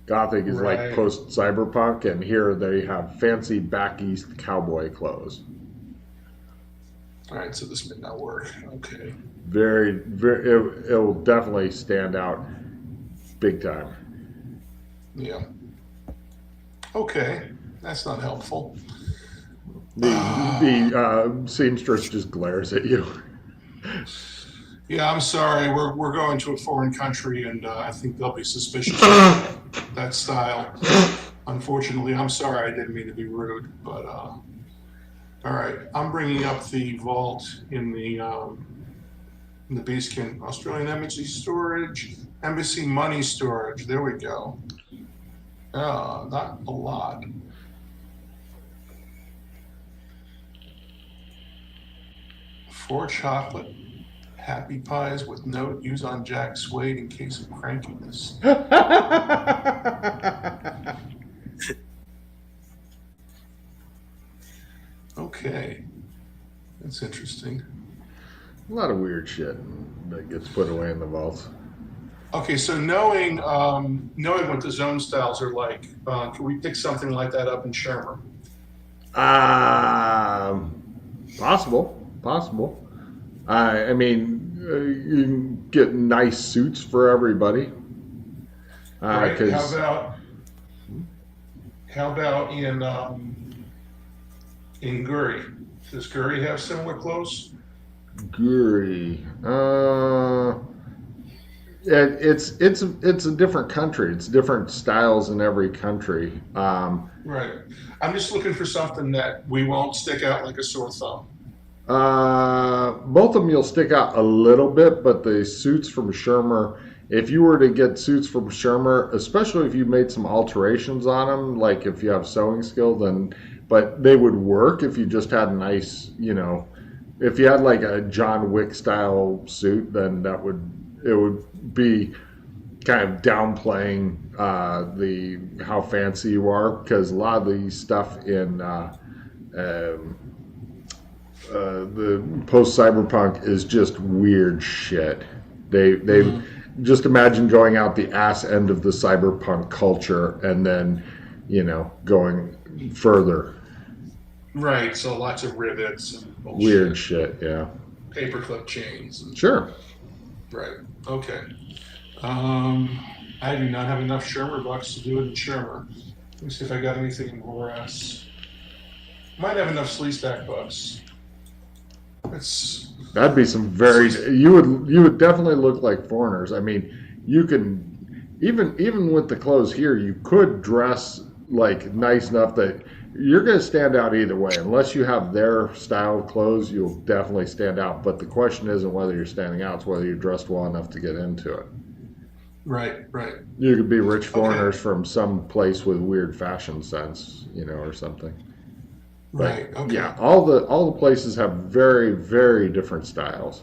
Gothic is like Right. post-cyberpunk, and here they have fancy back east cowboy clothes. All right, so this may not work. Okay. Very, very, it will definitely stand out big time. Yeah. Okay, that's not helpful. The seamstress just glares at you. Yeah, I'm sorry. We're going to a foreign country, and I think they'll be suspicious of that style. Unfortunately, I'm sorry. I didn't mean to be rude, but all right. I'm bringing up the vault in the Beastkin Australian Embassy storage, Embassy money storage. There we go. Not a lot. Four chocolate happy pies with note. Use on Jack Suede in case of crankiness. Okay, that's interesting. A lot of weird shit that gets put away in the vaults. Okay, so knowing what the zone styles are like, can we pick something like that up in Shermer? Possible. I mean, you can get nice suits for everybody. Right. 'Cause How about in Guri? Does Guri have similar clothes? Guri, it's a different country. It's different styles in every country. Right. I'm just looking for something that we won't stick out like a sore thumb. Both of them you'll stick out a little bit, but the suits from Shermer, if you were to get suits from Shermer, especially if you made some alterations on them, like if you have sewing skill, then, but they would work if you just had a nice, if you had like a John Wick style suit, then it would be kind of downplaying how fancy you are, because a lot of the stuff in the post cyberpunk is just weird shit. They just imagine going out the ass end of the cyberpunk culture and then going further. Right. So lots of rivets and bullshit. Weird shit. Yeah. Paperclip chains. Sure. Right. Okay. I do not have enough Shermer bucks to do it in Shermer. Let me see if I got anything in Horace. Might have enough Sleestack bucks. That'd be some very. You would definitely look like foreigners. I mean, you can even with the clothes here, you could dress like nice enough that you're going to stand out either way. Unless you have their style of clothes, you'll definitely stand out. But the question isn't whether you're standing out; it's whether you're dressed well enough to get into it. Right. You could be rich foreigners from some place with weird fashion sense, or something. But, right. Okay. Yeah, all the places have very, very different styles.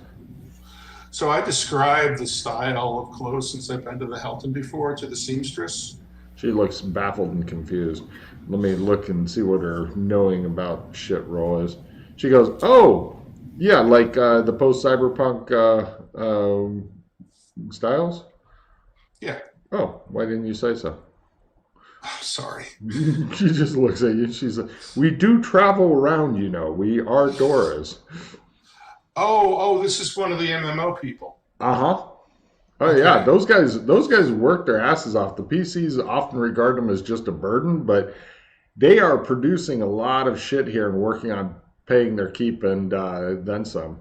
So I described the style of clothes since I've been to the Helton before to the seamstress. She looks baffled and confused. Let me look and see what her knowing about shit roll is. She goes, "Oh, yeah, like the post-cyberpunk styles?" Yeah. Oh, why didn't you say so? Sorry. She just looks at you. She's like, "We do travel around, We are Doras." Oh, this is one of the MMO people. Uh-huh. Oh Okay. yeah, those guys work their asses off. The PCs often regard them as just a burden, but they are producing a lot of shit here and working on paying their keep and then some.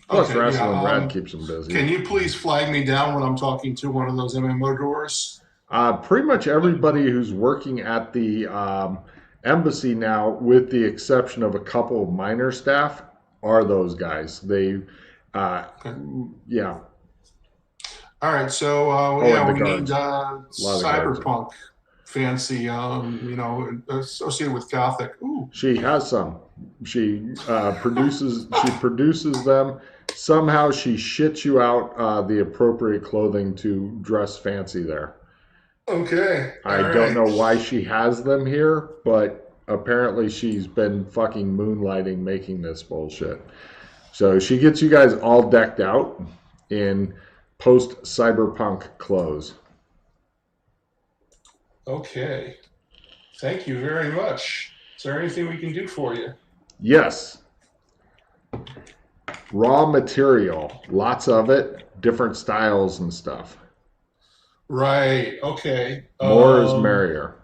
Plus, Okay, wrestling yeah, Brad keeps them busy. Can you please flag me down when I'm talking to one of those MMO doors? Pretty much everybody who's working at the embassy now, with the exception of a couple of minor staff, are those guys. They, Okay. yeah. All right, so and the we guards. need lot of guards. cyberpunk, fancy, associated with Gothic. Ooh, She has some. She produces. She produces them. Somehow she shits you out the appropriate clothing to dress fancy there. okay. I don't know why she has them here, but apparently she's been fucking moonlighting making this bullshit. So she gets you guys all decked out in post-cyberpunk clothes. Okay. Thank you very much. Is there anything we can do for you? Yes. Raw material. Lots of it. Different styles and stuff. Right. Okay. More is merrier.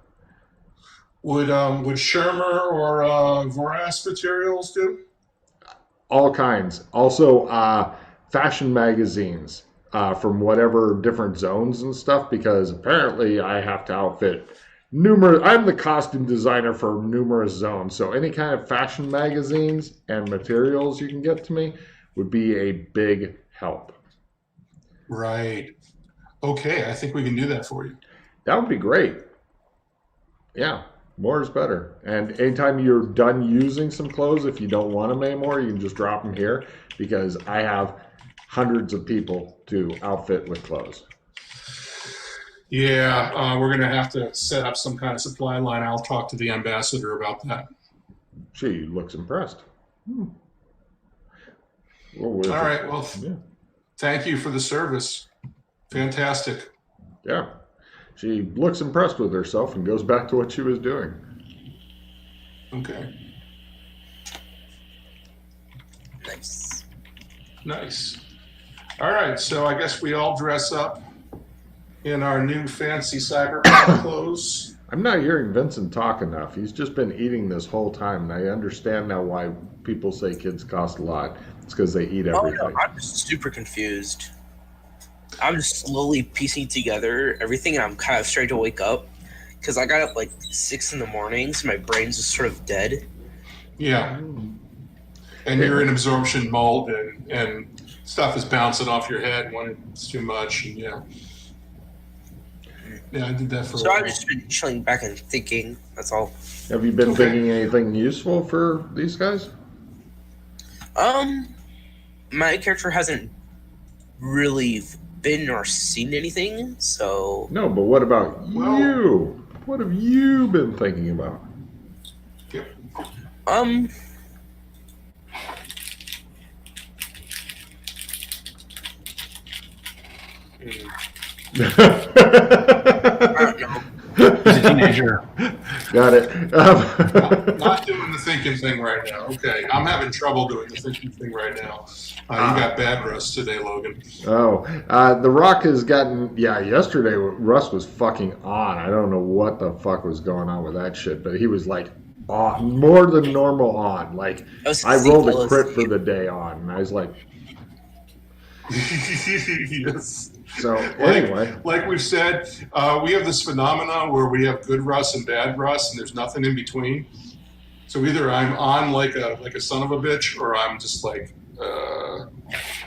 Would Shermer or Voras materials do? All kinds. Also, fashion magazines from whatever different zones and stuff, because apparently I have to outfit numerous. I'm the costume designer for numerous zones, so any kind of fashion magazines and materials you can get to me would be a big help. Right. Okay, I think we can do that for you. That would be great. Yeah, more is better. And anytime you're done using some clothes, if you don't want them anymore, you can just drop them here, because I have hundreds of people to outfit with clothes. Yeah, we're going to have to set up some kind of supply line. I'll talk to the ambassador about that. She looks impressed. Well, All right, well, yeah. Thank you for the service. Fantastic. Yeah. She looks impressed with herself and goes back to what she was doing. Okay. Nice. Nice. All right, so I guess we all dress up in our new fancy cyberpunk clothes. I'm not hearing Vincent talk enough. He's just been eating this whole time, and I understand now why people say kids cost a lot. It's because they eat everything. Oh, no, I'm just super confused. I'm just slowly piecing together everything, and I'm kind of starting to wake up because I got up like 6 in the morning, so my brain's just sort of dead. Yeah. And you're in absorption mold, and stuff is bouncing off your head when it's too much. And yeah, I did that for a So while. I've just been chilling back and thinking. That's all. Have you been thinking anything useful for these guys? My character hasn't really been or seen anything, so No, but what about Well- you? What have you been thinking about? I don't know. He's a teenager. Got it. Not doing the thinking thing right now. Okay, I'm having trouble doing the thinking thing right now. You got bad rust today, Logan. The Rock has gotten, yesterday Russ was fucking on. I don't know what the fuck was going on with that shit, but he was like on, more than normal on. Like, I rolled a crit for the day on, and I was like, Yes. so anyway. Like we've said, we have this phenomenon where we have good Russ and bad Russ, and there's nothing in between. So either I'm on like a son of a bitch, or I'm just like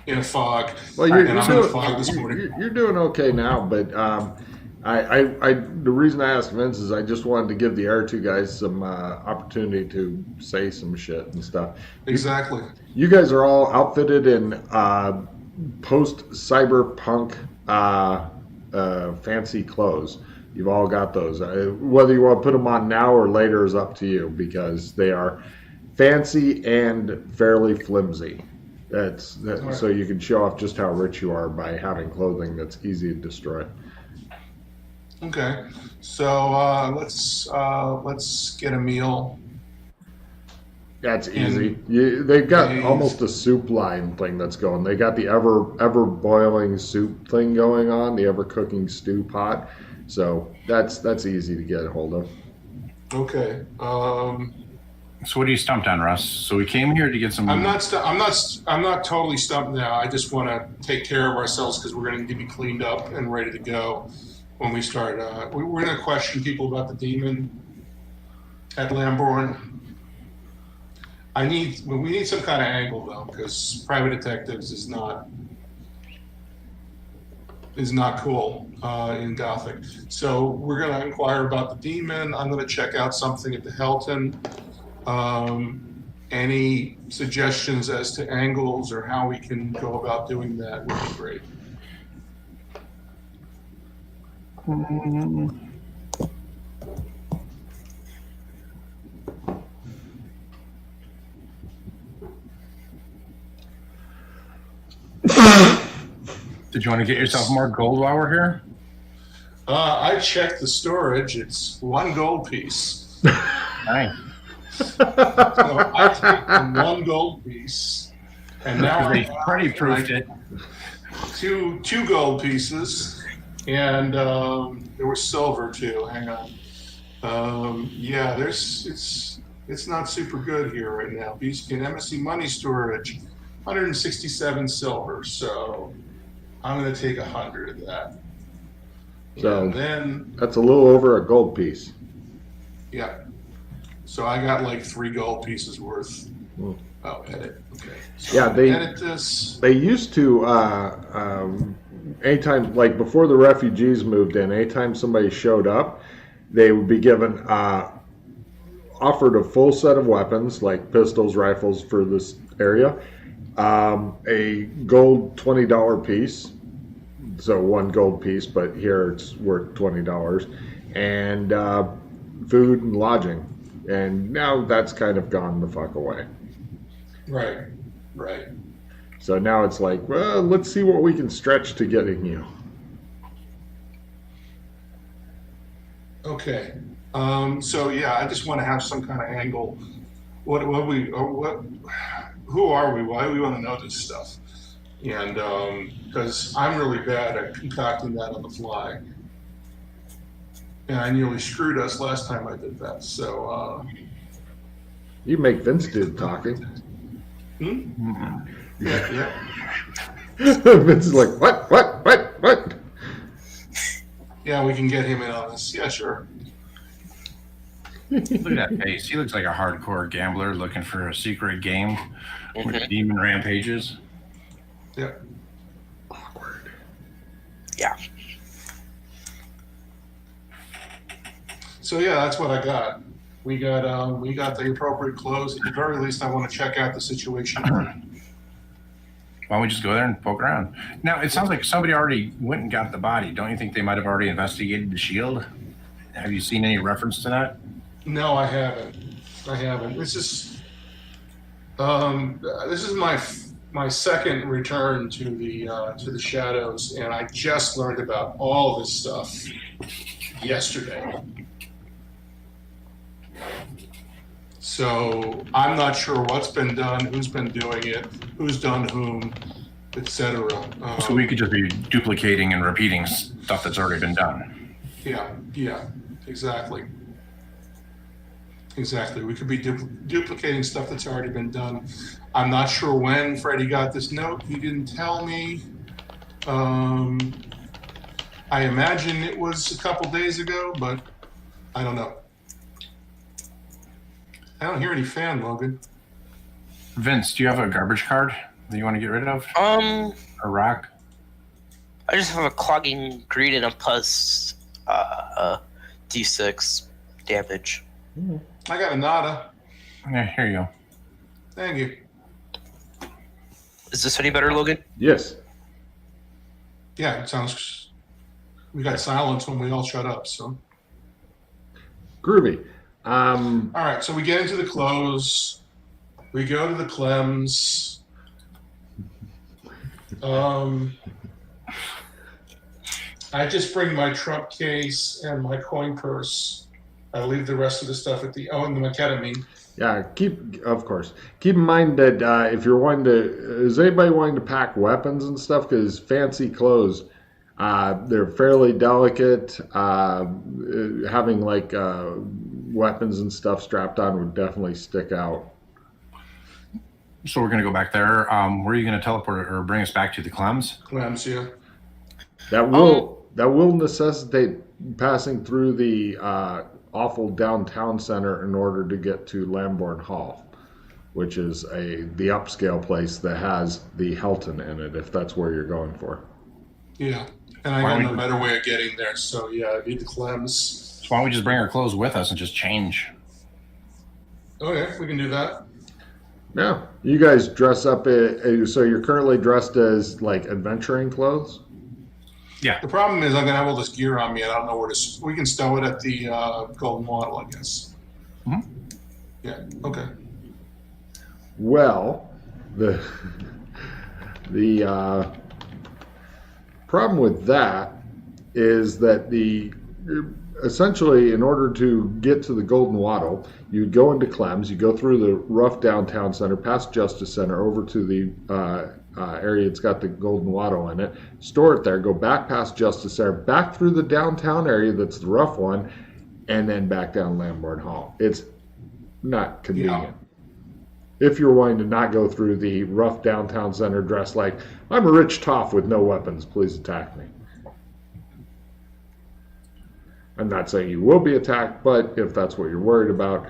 in a fog. Well, I'm in a fog this morning. you're doing okay now, but the reason I asked Vince is I just wanted to give the R2 guys some opportunity to say some shit and stuff. Exactly. You guys are all outfitted in post-cyberpunk fancy clothes. You've all got those. Whether you want to put them on now or later is up to you, because they are fancy and fairly flimsy. Right. So you can show off just how rich you are by having clothing that's easy to destroy. Okay. So let's get a meal. That's easy. They've got almost a soup line thing that's going. They got the ever boiling soup thing going on, the ever cooking stew pot. So that's easy to get a hold of. Okay. So what are you stumped on, Russ? So we came here to get some. I'm not totally stumped now. I just want to take care of ourselves because we're going to be cleaned up and ready to go when we start. We're going to question people about the demon at Lambourne. We need some kind of angle though, because private detectives is not cool in Gothic. So we're going to inquire about the demon. I'm going to check out something at the Helton. Any suggestions as to angles or how we can go about doing that would be great. Did you want to get yourself more gold while we're here? I checked the storage. It's 1 gold piece. Nice. So I take the 1 gold piece, and now They pretty proofed it. two gold pieces, and there was silver too. Hang on. Yeah, it's not super good here right now. Beastkin MSC money storage, 167 silver. So I'm going to take 100 of that. So and then that's a little over a gold piece. yeah. So I got like 3 gold pieces worth. Hmm. Oh, edit. Okay. So Yeah, edit this. They used to, anytime, like before the refugees moved in, anytime somebody showed up, they would be given, offered a full set of weapons, like pistols, rifles for this area, a gold $20 piece, so 1 gold piece, but here it's worth $20, and food and lodging. And now that's kind of gone the fuck away. Right. So now it's like, well, let's see what we can stretch to getting you. Okay. So yeah, I just want to have some kind of angle. Who are we? Why do we want to know this stuff? And because I'm really bad at concocting that on the fly, and I nearly screwed us last time I did that. So You make Vince do the talking. yeah. Vince is like, what? Yeah, we can get him in on this. Yeah, sure. Look at that face. He looks like a hardcore gambler looking for a secret game with demon rampages. Yeah. Awkward. Yeah. So yeah, that's what I got. We got the appropriate clothes. At the very least, I want to check out the situation. Why don't we just go there and poke around? Now, it sounds like somebody already went and got the body. Don't you think they might have already investigated the shield? Have you seen any reference to that? No, I haven't. This is my second return to the shadows, and I just learned about all this stuff yesterday. So I'm not sure what's been done, who's been doing it, who's done whom, etc. So we could just be duplicating and repeating stuff that's already been done. Yeah, exactly. We could be duplicating stuff that's already been done. I'm not sure when Freddie got this note. He didn't tell me. I imagine it was a couple days ago, but I don't know. I don't hear any fan, Logan. Vince, do you have a garbage card that you want to get rid of? A rock? I just have a clogging greed and a plus D6 damage. I got a nada. Yeah, here you go. Thank you. Is this any better, Logan? Yes. Yeah, it sounds. We got silence when we all shut up. So. Groovy. All right, so we get into the clothes. We go to the Clems. I just bring my trump case and my coin purse. I leave the rest of the stuff at the and the methamphetamine. Yeah, of course. Keep in mind that if you're wanting to, is anybody wanting to pack weapons and stuff? Because fancy clothes, they're fairly delicate. Having like weapons and stuff strapped on would definitely stick out. So we're going to go back there. Where are you going to teleport or bring us back to the Clems? Clems, yeah. That will necessitate passing through the awful downtown center in order to get to Lambourne Hall, which is the upscale place that has the Hilton in it, if that's where you're going for. Yeah, and I got no better way of getting there, so yeah, I need the Clems. So why don't we just bring our clothes with us and just change? Okay, we can do that. Yeah, you guys dress up. So you're currently dressed as like adventuring clothes. Yeah. The problem is I'm gonna have all this gear on me, and I don't know where to. We can stow it at the Golden Wattle, I guess. Mm-hmm. Yeah. Okay. Well, the problem with that is that essentially, in order to get to the Golden Wattle, you go into Clems, you go through the rough downtown center, past Justice Center, over to the area that's got the Golden Wattle in it, store it there, go back past Justice Center, back through the downtown area that's the rough one, and then back down Lambourne Hall. It's not convenient. Yeah. If you're wanting to not go through the rough downtown center dressed like, I'm a rich toff with no weapons, please attack me. I'm not saying you will be attacked, but if that's what you're worried about,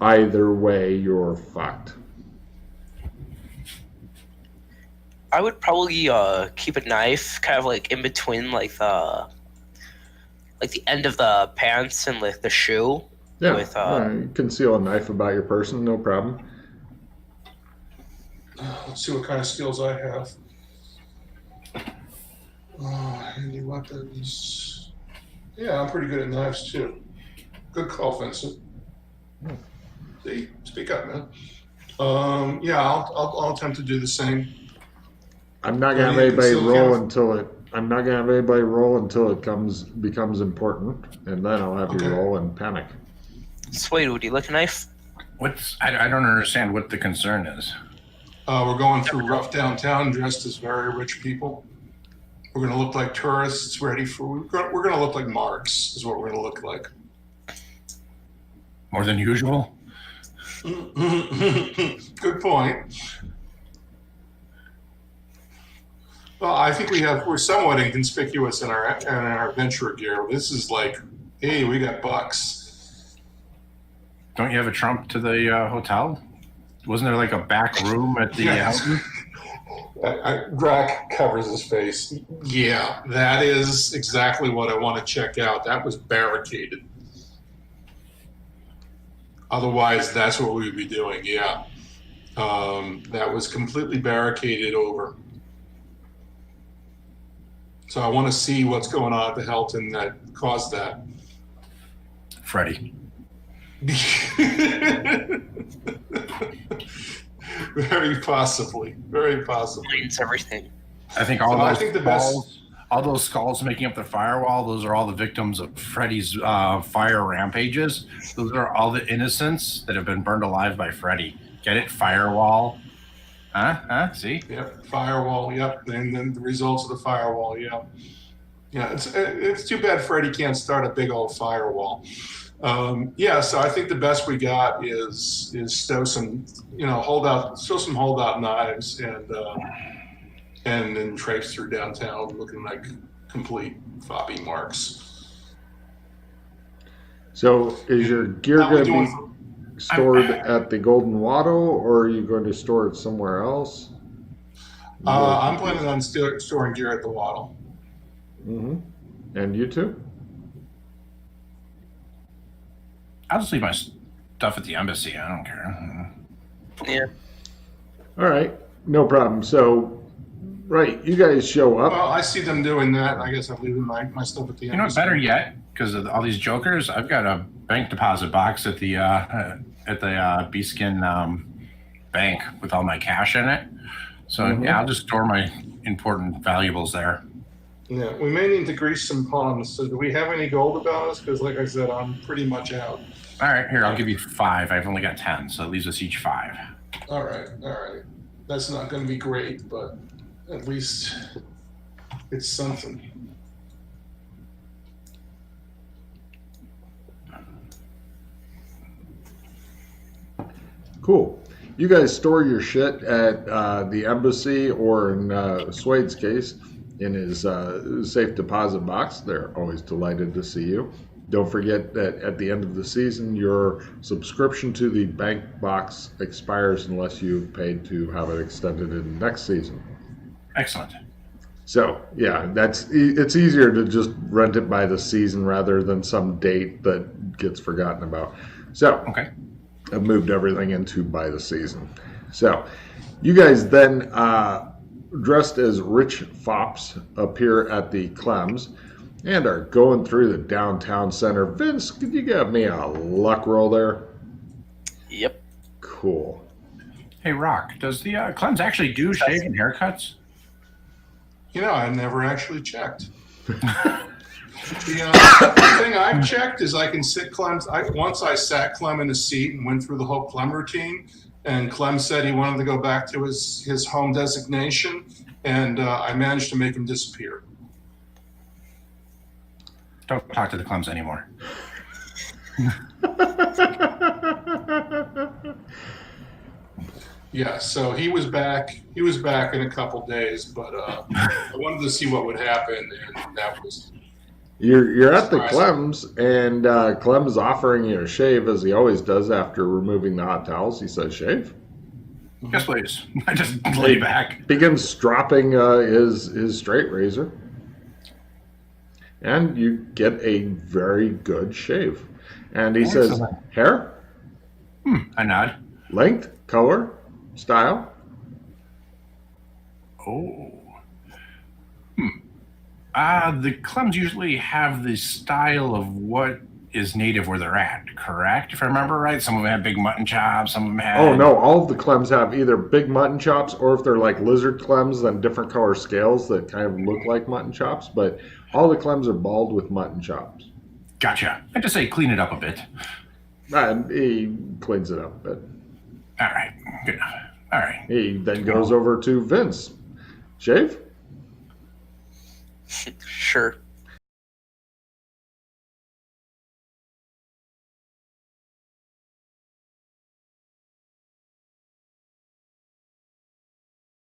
either way, you're fucked. I would probably keep a knife kind of like in between like the end of the pants and like the shoe. Yeah, with, you conceal a knife about your person, no problem. Let's see what kind of skills I have. Handy weapons. Yeah, I'm pretty good at knives too. Good call, Vincent. See, speak up, man. Yeah, I'll attempt to do the same. I'm not gonna have anybody roll until it. I'm not gonna have anybody roll until it becomes important, and then I'll have you roll and panic. Swade, would you like a knife? I don't understand what the concern is. We're going through rough downtown dressed as very rich people. We're going to look like tourists ready for... We're going to look like marks is what we're going to look like. More than usual? Good point. Well, I think we're somewhat inconspicuous in our adventurer gear. This is like, hey, we got bucks. Don't you have a trunk to the hotel? Wasn't there like a back room at the Hilton? Drac covers his face. Yeah, that is exactly what I want to check out. That was barricaded. Otherwise, that's what we would be doing, yeah. That was completely barricaded over. So I want to see what's going on at the Hilton that caused that. Freddy. Very possibly. Very possibly. It's everything. I think all those skulls making up the firewall, those are all the victims of Freddy's fire rampages. Those are all the innocents that have been burned alive by Freddy. Get it? Firewall. Huh? See? Yep. Firewall. Yep. And then the results of the firewall. Yeah. Yeah. It's too bad Freddy can't start a big old firewall. So I think the best we got is stow some holdout knives and then traipse through downtown looking like complete foppy marks. So is your gear going to be stored at the Golden Wattle, or are you going to store it somewhere else? I'm planning on storing gear at the Wattle. Mm-hmm. And you too? I'll just leave my stuff at the embassy. I don't care. Yeah. All right. No problem. So, right, you guys show up. Well, I see them doing that. I guess I'm leaving my stuff at the embassy. You know what? Better yet, because of all these jokers, I've got a bank deposit box at the Beeskin bank with all my cash in it. So, yeah, I'll just store my important valuables there. Yeah, we may need to grease some palms. So do we have any gold about us? Because like I said, I'm pretty much out. All right, here, I'll give you 5. I've only got 10, so it leaves us each 5. All right. That's not going to be great, but at least it's something. Cool. You guys store your shit at the embassy, or in Swade's case, in his safe deposit box. They're always delighted to see you. Don't forget that at the end of the season, your subscription to the bank box expires unless you've paid to have it extended in next season. Excellent. So yeah, it's easier to just rent it by the season rather than some date that gets forgotten about. So Okay. I've moved everything into by the season. So you guys then, dressed as rich fops, appear at the Clems and are going through the downtown center. Vince, could you give me a luck roll there? Yep. Cool. Hey, Rock, does the Clems actually do shaving haircuts? I never actually checked. The thing I've checked is I can sit Clem's. Once I sat Clem in a seat and went through the whole Clem routine, and Clem said he wanted to go back to his home designation, and I managed to make him disappear. Don't talk to the Clems anymore. Yeah, so he was back. He was back in a couple days, but I wanted to see what would happen, and that was. You're at the Clem's, and Clem is offering you a shave as he always does after removing the hot towels. He says, "Shave." Yes, please. I just lay back. Begins stropping his straight razor, and you get a very good shave. And he says, Excellent. "Hair, I nod. length, color, style." Oh. The Clems usually have the style of what is native where they're at, correct? If I remember right, some of them have big mutton chops, some of them have... Oh no, all of the Clems have either big mutton chops, or if they're like lizard Clems, then different color scales that kind of look like mutton chops. But all the Clems are bald with mutton chops. Gotcha. I just say clean it up a bit. He cleans it up a bit. All right. Good enough. All right. He then goes over to Vince. Shave? Sure.